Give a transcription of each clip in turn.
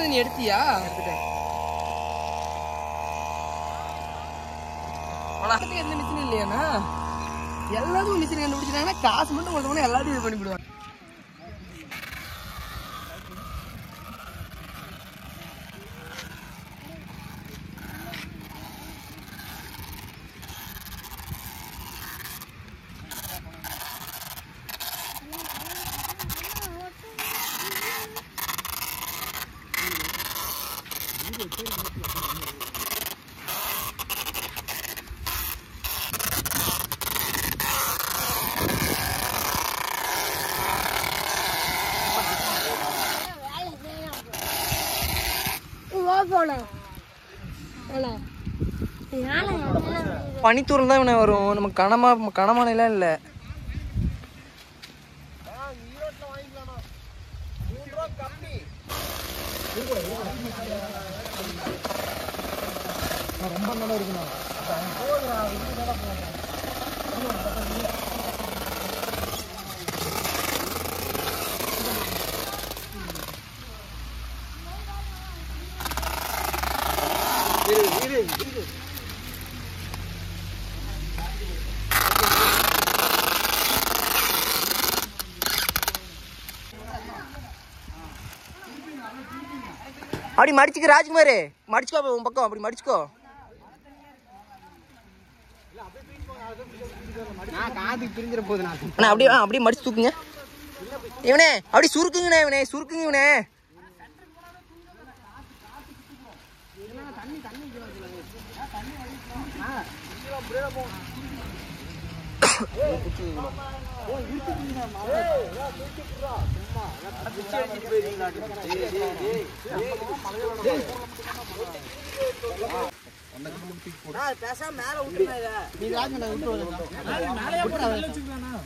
நீ எடுத்தியா? எந்த மிஷினும் இல்லையாண்ணா? எல்லாத்துக்கும் மிஷின் கண்டுபிடிச்சிட்டாங்கன்னா காசு மட்டும் கொடுத்தோம்னா எல்லாத்தையும் இது பண்ணிவிடுவாங்க. பனித்தூரம் தான் இவனை வரும். நமக்கு கனமானலாம் இல்லை. ரொம்ப நல்லா இருக்குண்ணா. அப்படி மடிச்சுக்க ராஜ்குமார், மடிச்சுக்கோ உன் பக்கம், அப்படி மடிச்சுக்கோ. அப்படியே அப்படியே மடிச்சு தூக்குங்க இவனே, அப்படி சுருக்குங்கண்ணே இவனே, சுருக்குங்க இவனே.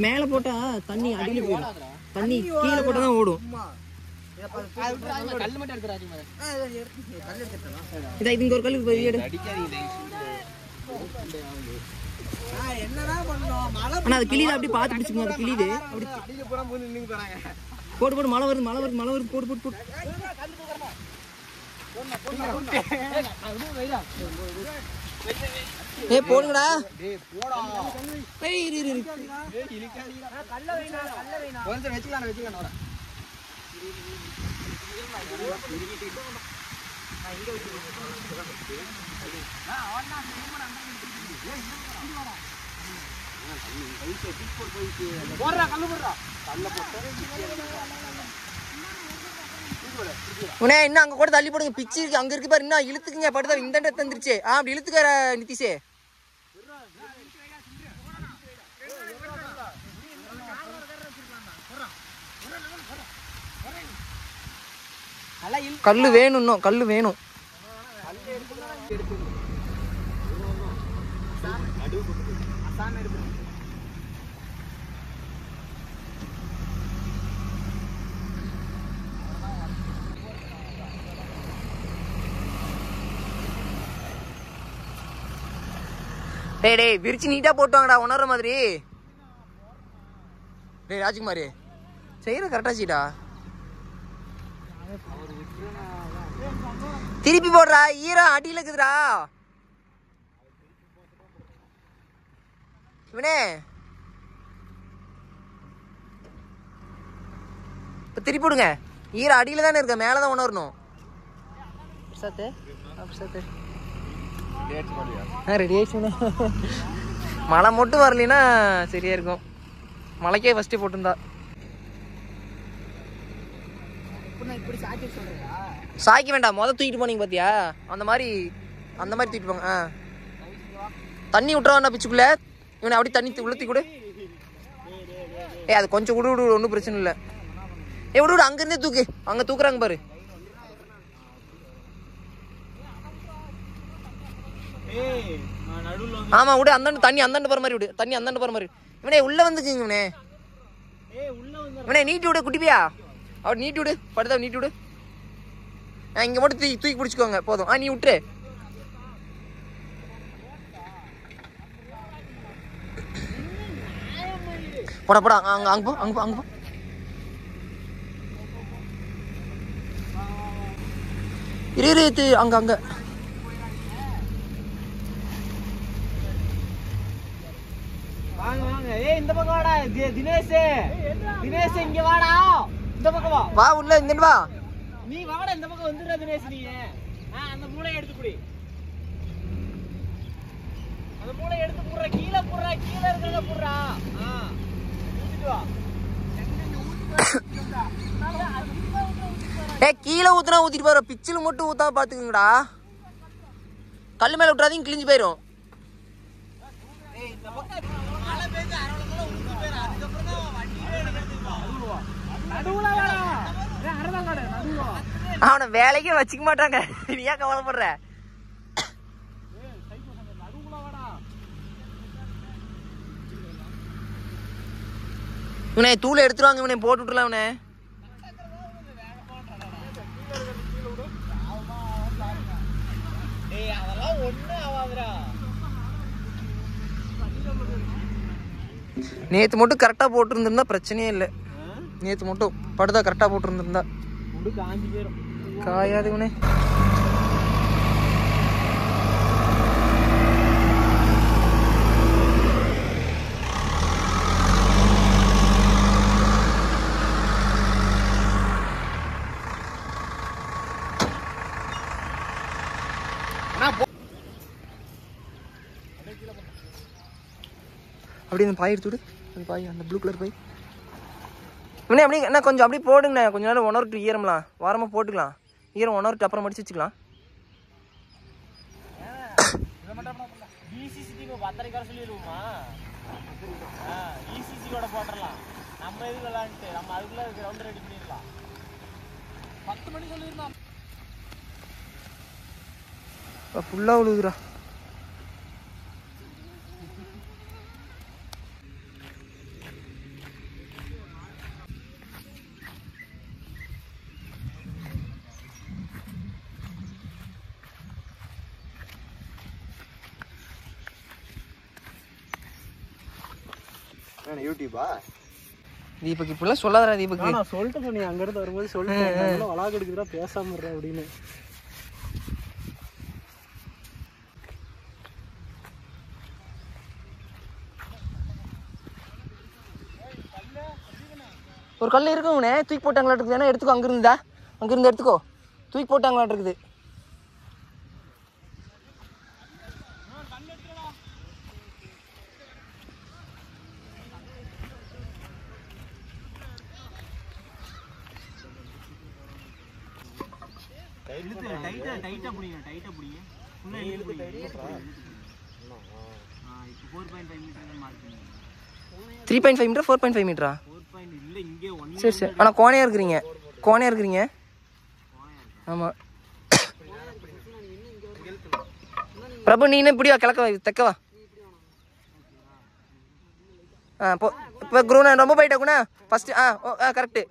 மேல போட்டா தண்ணி அடியில போயிடும். தண்ணி கீழே போட்டா தான் ஓடும். இதுங்க ஒரு கல்லுக்கு போய் ஆனா அது கிளியில அப்படி பாத்து பிடிச்சுக்கோங்க. அது கிளியுது. போட்டு போட்டு மழை வருது, மழை வருது, மழை வருது. போட்டு போட்டு போட்டு போடுங்கடா. உனே இன்னும் அங்க கூட தள்ளி போடுங்க. பிச்சு இருக்கு அங்க இருக்கு பாரு. இன்னும் இழுத்துக்குங்க. படுதா இந்த தந்துருச்சு. அப்படி இழுத்துக்கார நிதிஷே. கல்லு வேணும், இன்னும் கல்லு வேணும். டேய் டேய் விரிச்சு நீட்டா போட்டுவாங்கடா உணர்ற மாதிரி. டேய் ராஜ்குமார் செய்யற கரெக்டா சீடா. திருப்பி போடுறா, ஈரம் அடியில இருக்குதுடா இவனே. இப்ப திருப்பி போடுங்க. ஈரம் அடியில தானே இருக்க, மேலதான் உணரணும். ரெடி ஆயிடுச்சு. மழை மட்டும் வரலன்னா சரியா இருக்கும். மழைக்கே ஃபர்ஸ்ட் போட்டுருந்தா. சாய்க்க வேண்டாம், மொதல் தூக்கிட்டு போனீங்க பாத்தியா, அந்த மாதிரி தூக்கிட்டு போங்க. தண்ணி விட்டுறா பிச்சுக்குள்ள. இவனை அப்படி தண்ணி உள்ளத்தி கூட. அது கொஞ்சம் விடு விடு, ஒன்றும் பிரச்சனை இல்லை. விடு விடு, அங்க இருந்தே தூக்கு. அங்க தூக்குறாங்க பாரு. ஆமா விடு, அந்தாண்டு தண்ணி அந்தாண்டு போற மாதிரி விடு, தண்ணி அந்தாண்டு போற மாதிரி. இவனே உள்ள வந்துக்குங்க இவனே, இவனே நீட்டி விடு குட்டிப்பியா, அவர் நீட்டி விடு, படுதா நீட்டி விடு. இங்க மட்டும் தூக்கி பிடிச்சிக்கோங்க போதும். நீ விட்டுரு. போடா போடா, அங்க அங்க போ, அங்க போ, அங்க போ. இரு அங்க அங்க. வாங்க வாங்க. இந்த பக்கம் வாடா தினேஷ். தினேஷ் இங்க வாடா, இந்த பக்கம் வா. வா உள்ள இங்க வா. நீ வாடா, இந்த பக்கம் வந்துடுற தினேஷ். நீ அந்த மூளையை எடுத்து குடி, அந்த மூளையை எடுத்து புடுற, கீழே புடுற, கீழே இருக்கறத புடுறா. ஊத்திட்டு வா. கீழே ஊத்துனா ஊத்திட்டு போற, பிச்சில் மட்டும் ஊத்தாம பாத்துக்கங்கடா. கல்லு மேல விட்டுறாதீங்க, கிழிஞ்சு போயிரும். அவனை வேலைக்கே வச்சுக்க மாட்டாங்க, நீ ஏன் கவலைப்படுற? இவனே தூளை எடுத்துருவாங்க, இவனை போட்டு விட்டுலாம். இவனே நேத்து மட்டும் கரெக்டா போட்டு இருந்திருந்தா பிரச்சனையே இல்லை. நேத்து மட்டும் படுதா கரெக்டா போட்டு இருந்திருந்தா காயாது. இவனே அப்படி அந்த பாய் எடுத்து விடு, அந்த பாய், அந்த ப்ளூ கலர் பாய். இவனே அப்படி என்ன கொஞ்சம் அப்படி போடுங்கண்ணே, கொஞ்ச நேரம் 1 hour 2 ஈரம்லாம் வாரமாக போட்டுக்கலாம். ஈரம் 1 hour 2 அப்புறம் மடிச்சு வச்சுக்கலாம். ஃபுல்லா விழுதுரா. யூடியூபா தீபக் இப்படிலாம் சொல்லாதடா தீபக். நான் சொல்லிட்டு நீ அங்க இருந்து வரும்போது சொல்லிட்டு வளாக எடுக்குறா பேசாம இருற அப்படின்னு. ஒரு கல் இருக்குங்கண்ணே, தூக்கி போட்டாங்களாட்டு இருக்குது. ஏன்னா எடுத்துக்கோ, அங்கிருந்தா அங்கிருந்து எடுத்துக்கோ, தூக்கி போட்டாங்களாட்டு இருக்குது. டைட்டா புடிங்க, டைட்டா புடிங்க. ஃபுல்லா இழுத்து புடிங்க. இப்போ 4.5 மீட்டர் மார்க் பண்ணுங்க. 3.5 மீட்டர் 4.5 மீட்டரா? 4. இல்ல இங்க 1. சரி சரி. ஆனா கோணையா இருக்கிறீங்க, கோணையா இருக்கிறீங்க. ஆமா பிரபு, நீ என்ன இப்படியா கிழக்க தெக்கவா? இப்போ குருண்ணா ரொம்ப போயிட்டா குணா ஃபர்ஸ்ட். கரெக்ட்.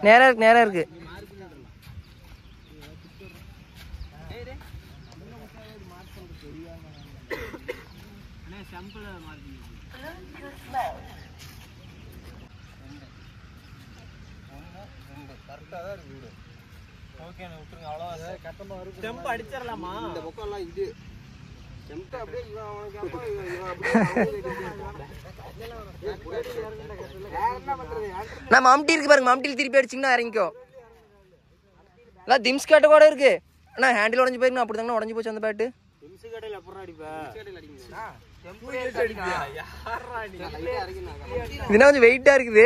நேரா இருக்கு, நேரா இருக்கு. அடிச்சிடலாமா? இந்த பக்கம் எல்லாம் இது நான் மாம்டி இருக்கு பாருங்க, மாம்டியில் திருப்பி அடிச்சிங்கன்னா இறங்கிக்கோ. இல்லை திம்ஸ் கேட்ட கூட இருக்கு. அண்ணா ஹேண்டில் உடஞ்சி போயிருக்கு, அப்படி தாங்க உடஞ்சி போச்சு அந்த பேட்டு. இதுனா கொஞ்சம் வெயிட்டா இருக்குது.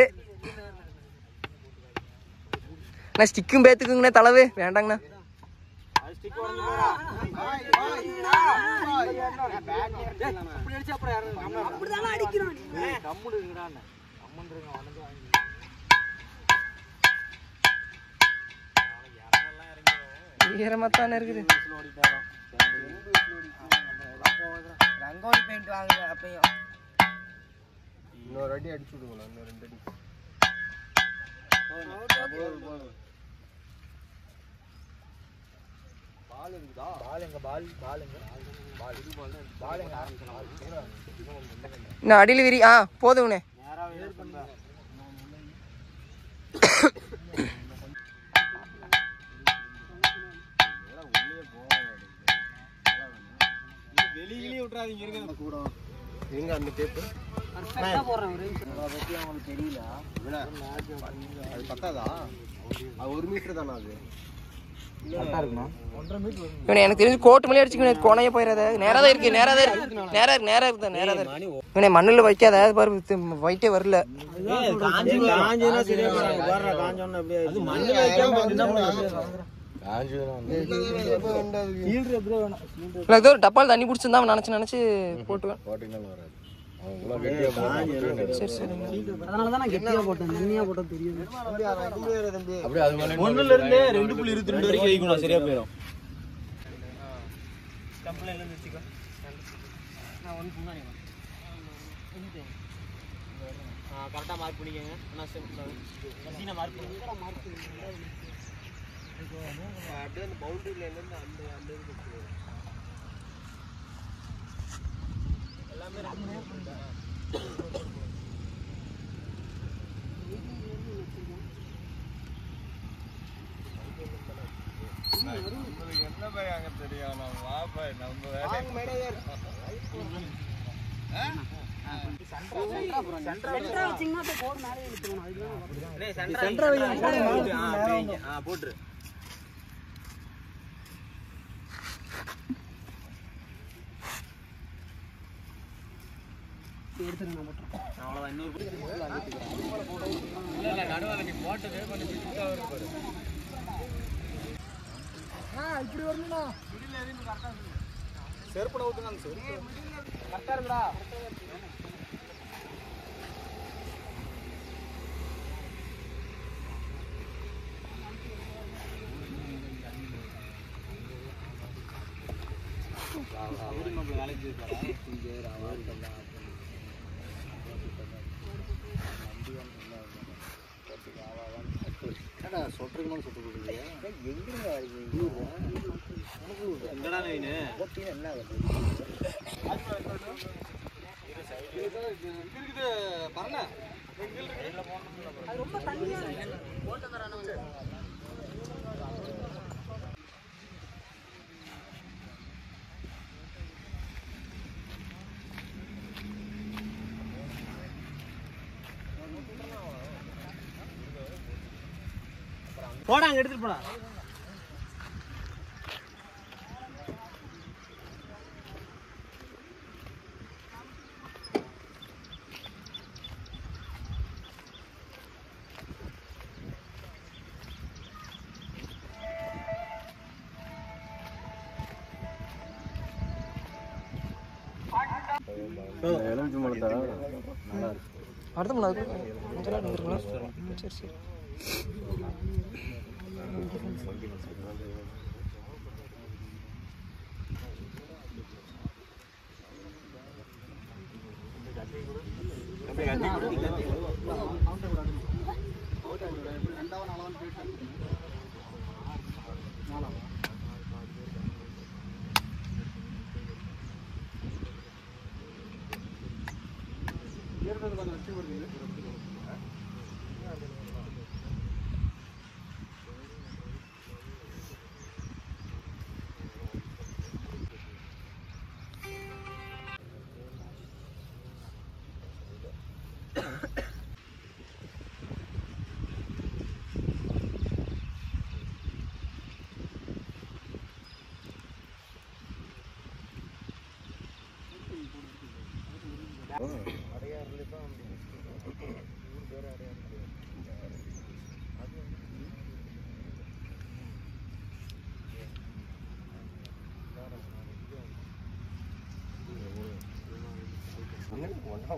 நான் ஸ்டிக்கும் பேத்துக்குங்கண்ணா, தலைவு வேண்டாங்கண்ணா. ஈரமாத்தானே இருக்குது. ரங்கோலி பெயிண்ட் வாங்குங்க அப்பயும். இன்னொரு அடி அடிச்சு விடுங்களா? இன்னும் 2 அடி. பால் இருக்குதா? இன்னும் அடியில் விரி. போதும்ண்ணே. வெளியிலே விட்டுறாதீங்க இருங்க கூட. எங்க அந்த டேப்பு தெரியல. அது பத்தாதா? அது 1 மீட்டர் தானே? அது இவனை எனக்கு தெரிஞ்சு கோட்டு மேலே அடிச்சுக்கணும். கொனைய போயிடாத. நேராக தான் இருக்கு. நேராக தான் இருக்கு. இவனை மண்ணில் வைக்காத. பாரு வைட்டே வரல. டப்பால் தண்ணி பிடிச்சிருந்தா நினைச்சு போட்டுவேன். சரி சரி. ஒண்ணுல இருந்து 2.22 வரைக்கும் வைக்கணும். சரியா போயிடும். கரெக்டா மார்க் பண்ணிக்கங்க. மார்க் அப்படியே அந்த பவுண்டரியில இருந்து அந்த எல்லாமே என்ன போய் அங்க தெரியும். நம்ம வாப்பா நம்ம போட்டுரு. அவ்வளவுதான். இன்னொரு நடுவில் நீ போட்டதே கொஞ்சம் இப்படி வரணும்னா செருப்பட ஊத்துங்க. கரெக்டா இருக்குடா. வேலைக்கு சொட்டுக்கு சொட்டு கொடுக்குறீங்க. எங்கடா நைனு என்ன இருக்குது பரல ரொம்ப தண்ணியா போட்டு தரானே. போடா அங்க எடுத்துட்டு போடா. எலுமிச்சை மலத்தா நல்லா இருக்கு. அடுத்த மணி சரி சரி.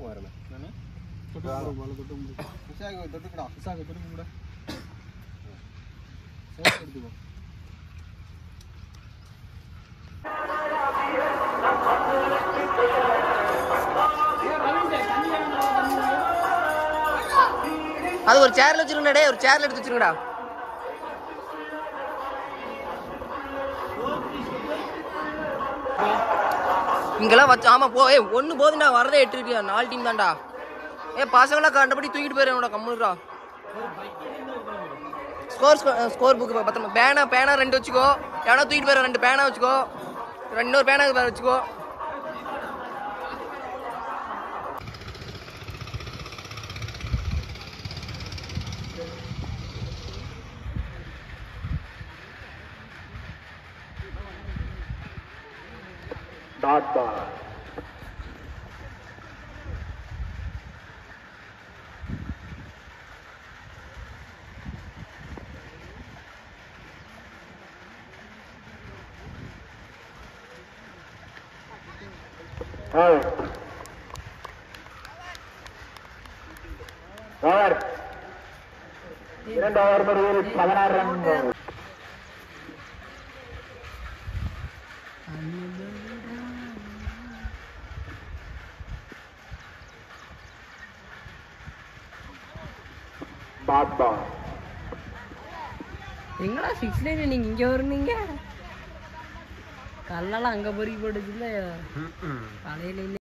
மாறணும் தொட்டுக்கடா எடுத்துக்கோ அது ஒரு சேர்ல வச்சிருங்கடா, ஒரு சேர்ல எடுத்து வச்சிருங்கடா. இங்கெல்லாம் வச்சு ஆமா போ. ஒண்ணு போதுண்டா, வரதே 8 இருக்கியா, 4 டீம் தான்டா. பசங்களா கண்டபடி தூக்கிட்டு போயிடுறா கம்முனுடா. ஸ்கோர் புக் பத்திரமா. பேனா 2 வச்சுக்கோ. எவனா தூக்கிட்டு போயிட 2 பேனா வச்சுக்கோ. இன்னொரு பேனா வச்சுக்கோ. Dot ball. ஓவர். 2 ஓவர் முடிவில் 16 ரன். எங்கடா 6 லைன் நீங்க இங்க வருவீங்க? கல்லெல்லாம் அங்க பொறுக்கி போட்டுச்சுல காலையில.